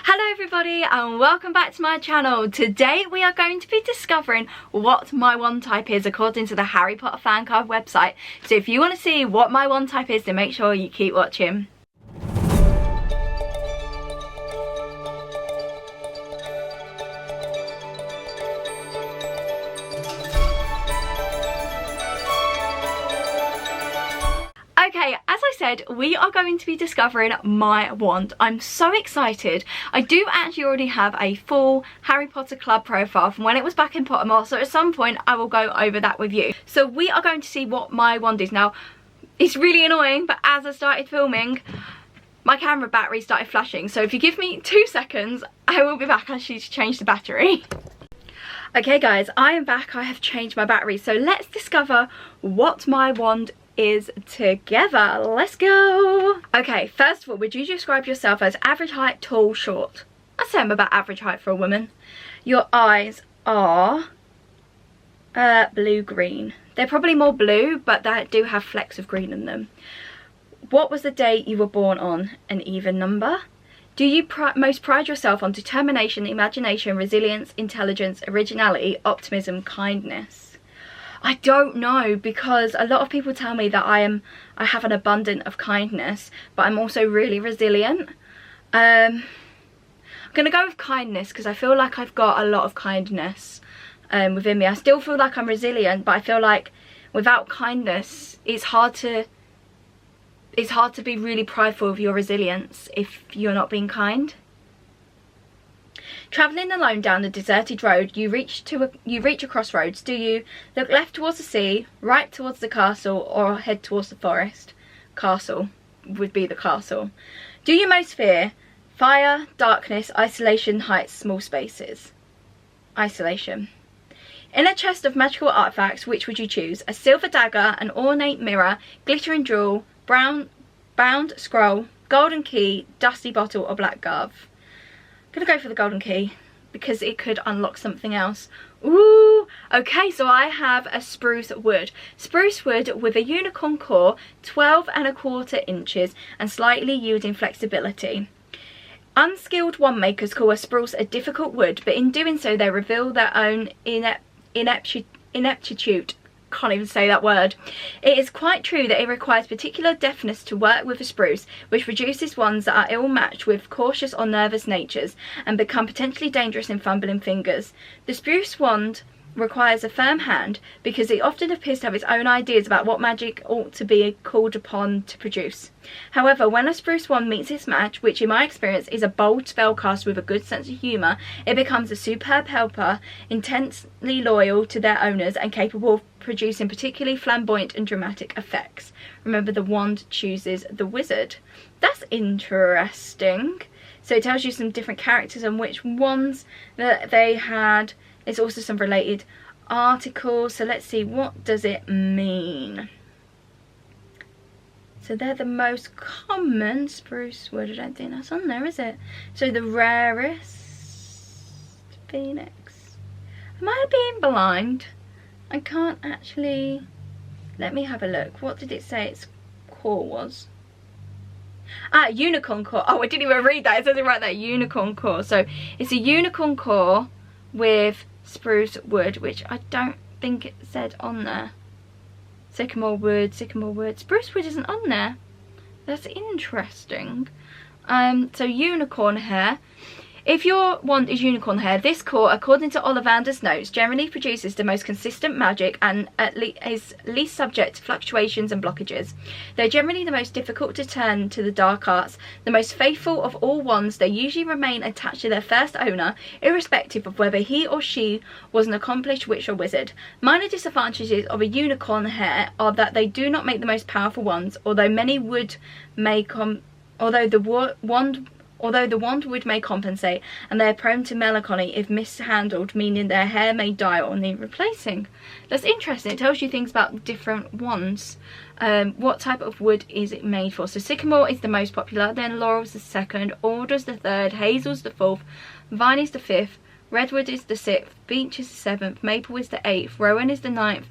Hello everybody and welcome back to my channel. Today we are going to be discovering what my wand type is according to the Harry Potter fan card website. So if you want to see what my wand type is, then make sure you keep watching. Okay, as I said, we are going to be discovering my wand. I'm so excited. I do actually already have a full Harry Potter club profile from when it was back in Pottermore, so at some point I will go over that with you. So we are going to see what my wand is. Now, it's really annoying, but as I started filming, my camera battery started flashing. So if you give me 2 seconds, I will be back. I should change the battery. Okay guys, I am back. I have changed my battery. So let's discover what my wand is together. Let's go. Okay, first of all, would you describe yourself as average height, tall, short? I'd say I'm about average height for a woman. Your eyes are blue-green. They're probably more blue, but they do have flecks of green in them. What was the date you were born on? An even number. Do you most pride yourself on determination, imagination, resilience, intelligence, originality, optimism, kindness? I don't know, because a lot of people tell me that I have an abundance of kindness, but I'm also really resilient. I'm gonna go with kindness because I feel like I've got a lot of kindness within me. I still feel like I'm resilient, but I feel like without kindness, it's hard to be really prideful of your resilience if you're not being kind. Travelling alone down a deserted road, you reach a crossroads. Do you look left towards the sea, right towards the castle, or head towards the forest? Castle would be the castle. Do you most fear fire, darkness, isolation, heights, small spaces? Isolation. In a chest of magical artifacts, which would you choose? A silver dagger, an ornate mirror, glittering jewel, bound scroll, golden key, dusty bottle, or black glove? I'm gonna go for the golden key because it could unlock something else. Ooh, okay, so I have a spruce wood. Spruce wood with a unicorn core, 12¼ inches, and slightly yielding flexibility. Unskilled wand makers call a spruce a difficult wood, but in doing so they reveal their own ineptitude. Can't even say that word. It is quite true that it requires particular deftness to work with a spruce, which produces ones that are ill matched with cautious or nervous natures and become potentially dangerous in fumbling fingers. The spruce wand requires a firm hand because it often appears to have its own ideas about what magic ought to be called upon to produce. However, when a spruce wand meets its match, which in my experience is a bold spellcaster with a good sense of humour, it becomes a superb helper, intensely loyal to their owners and capable of producing particularly flamboyant and dramatic effects. Remember, the wand chooses the wizard. That's interesting. So it tells you some different characters and which ones that they had. There's also some related articles. So let's see, what does it mean? So they're the most common spruce wood. I don't think that's on there, is it? So the rarest phoenix. Am I being blind? I can't actually. Let me have a look. What did it say its core was? Ah, unicorn core. Oh, I didn't even read that. It says it right there, unicorn core. So it's a unicorn core with spruce wood, which I don't think it said on there. Sycamore wood, sycamore wood. Spruce wood isn't on there. That's interesting. So unicorn hair. If your wand is unicorn hair, this core, according to Ollivanders notes, generally produces the most consistent magic and is least subject to fluctuations and blockages. They're generally the most difficult to turn to the dark arts. The most faithful of all wands, they usually remain attached to their first owner, irrespective of whether he or she was an accomplished witch or wizard. Minor disadvantages of a unicorn hair are that they do not make the most powerful wands, although the wand wood may compensate, and they are prone to melancholy if mishandled, meaning their hair may die or need replacing. That's interesting. It tells you things about different wands. What type of wood is it made for? So sycamore is the most popular, then laurel's the second, alder's the third, hazel's the fourth, vine is the fifth, redwood is the sixth, beech is the seventh, maple is the eighth, rowan is the ninth,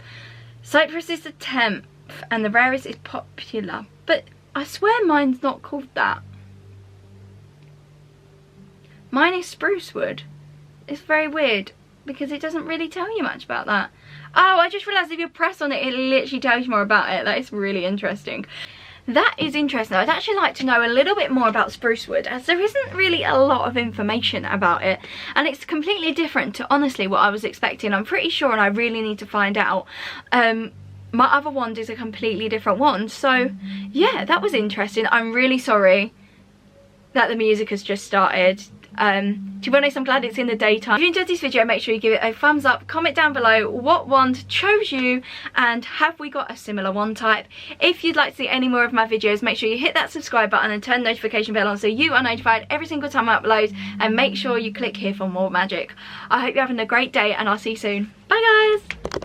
cypress is the 10th, and the rarest is popular. But I swear mine's not called that. Mine is spruce wood. It's very weird because it doesn't really tell you much about that. Oh, I just realised if you press on it, it literally tells you more about it. That is really interesting. That is interesting. I'd actually like to know a little bit more about spruce wood, as there isn't really a lot of information about it, and it's completely different to honestly what I was expecting. I'm pretty sure, and I really need to find out. My other wand is a completely different one, so yeah, that was interesting. I'm really sorry that the music has just started. To be honest, I'm glad it's in the daytime. If you enjoyed this video, make sure you give it a thumbs up, comment down below what wand chose you, and have we got a similar wand type. If you'd like to see any more of my videos, make sure you hit that subscribe button and turn the notification bell on so you are notified every single time I upload, and make sure you click here for more magic. I hope you're having a great day, and I'll see you soon. Bye guys!